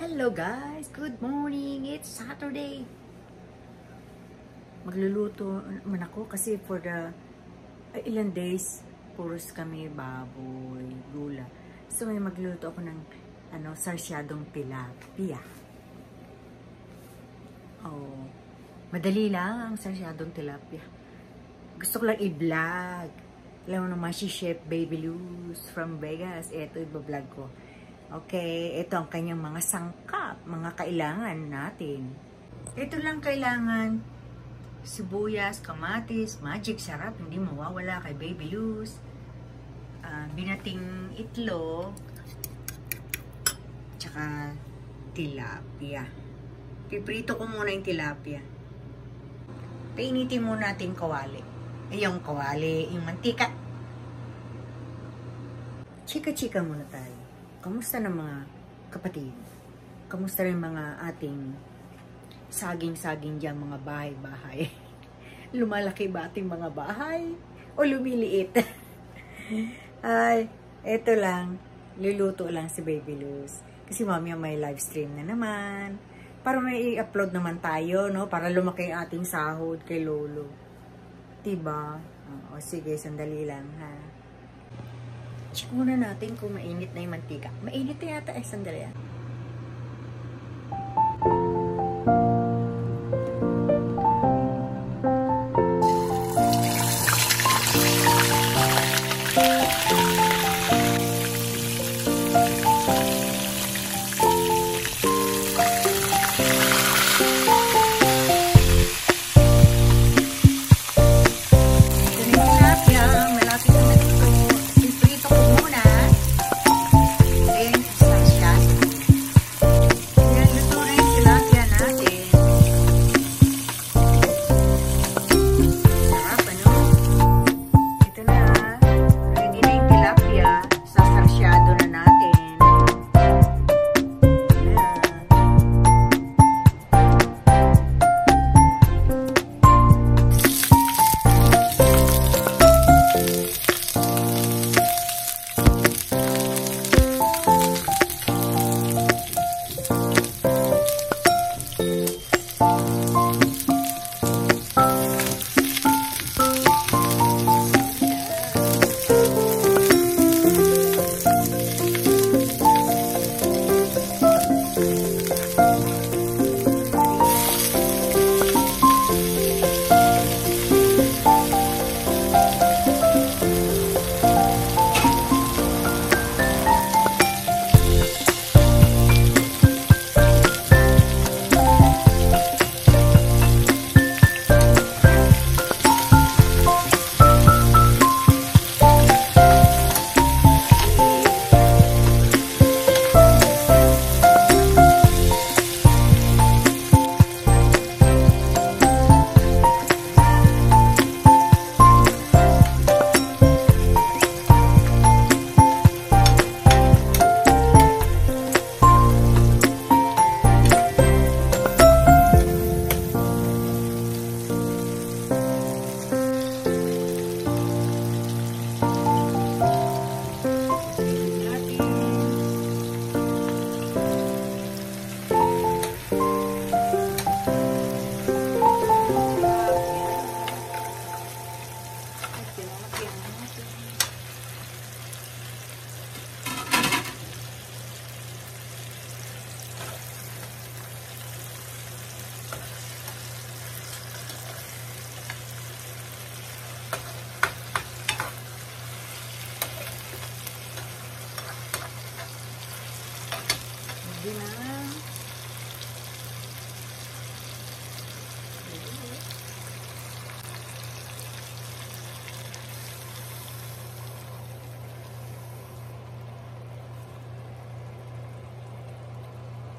Hello guys! Good morning! It's Saturday! Magluluto naman ako kasi for the ilang days, puros kami baboy, gula. So may magluluto ako ng sarsyadong tilapia. Oh, madali lang ang sarsyadong tilapia. Gusto ko lang i-vlog. Alam mo naman si Chef Baby Luz from Vegas. Ito i-vlog ko. Okay, ito ang kanyang mga sangkap, mga kailangan natin. Ito lang kailangan, sibuyas, kamatis, magic sarap, hindi mawawala kay Baby Luz. Binating itlog, tsaka tilapia. Piprito ko muna yung tilapia. Painitin muna natin kawali. Yung kawali, yung mantika. Chika-chika muna tayo. Kamusta na mga kapatid? Kamusta rin mga ating saging-saging dyan, mga bahay-bahay? Lumalaki ba ating mga bahay? O lumiliit? Ay, eto lang. Luluto lang si Baby Luz. Kasi mamaya may live stream na naman. Para may i-upload naman tayo, no? Para lumaki ang ating sahod kay Lolo. Diba? O sige, sandali lang, ha? Check muna natin kung mainit na yung mantika. Mainit na yata sandali yan.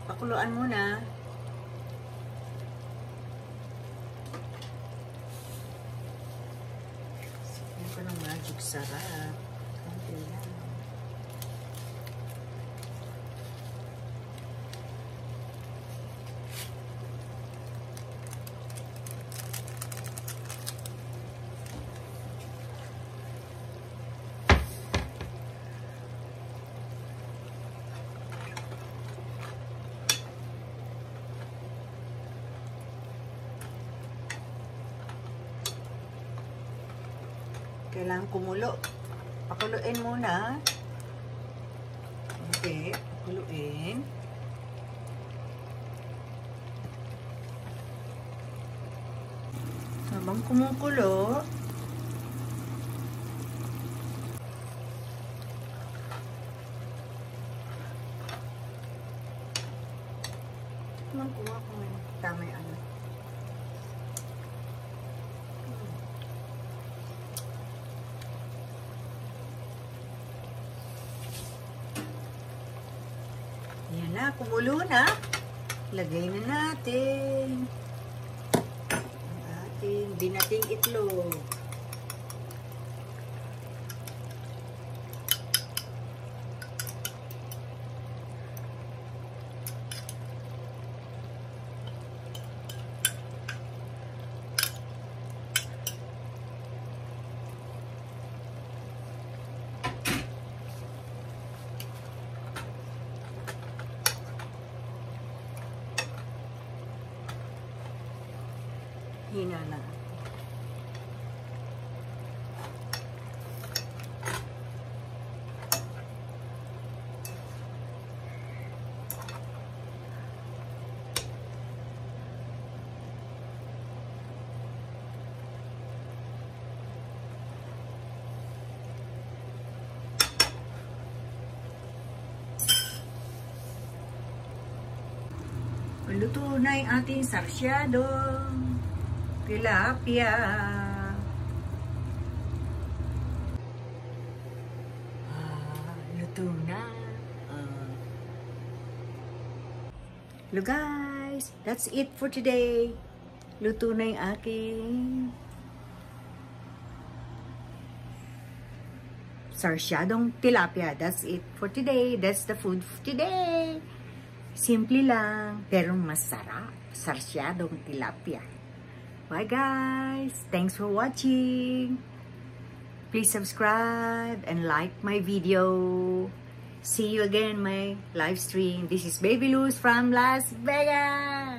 Pakuluan muna. Sigyan ko ng magic sarap. Konti lang. Kailangan kumulo. Pakuluin muna. Okay, pakuluin. Habang kumukulo, kuha ko may tama yung ano. Yan na, kumulo na. Lagay na natin ang ating binating itlog. Hina na. Luto na yung ating sarsyadong tilapia. Luto na. Hello guys, that's it for today. Luto na yung aking sarsyadong tilapia. That's it for today. That's the food for today. Simple lang, pero masarap. Sarsyadong tilapia. Bye guys. Thanks for watching. Please subscribe and like my video. See you again in my live stream. This is Baby Luz from Las Vegas.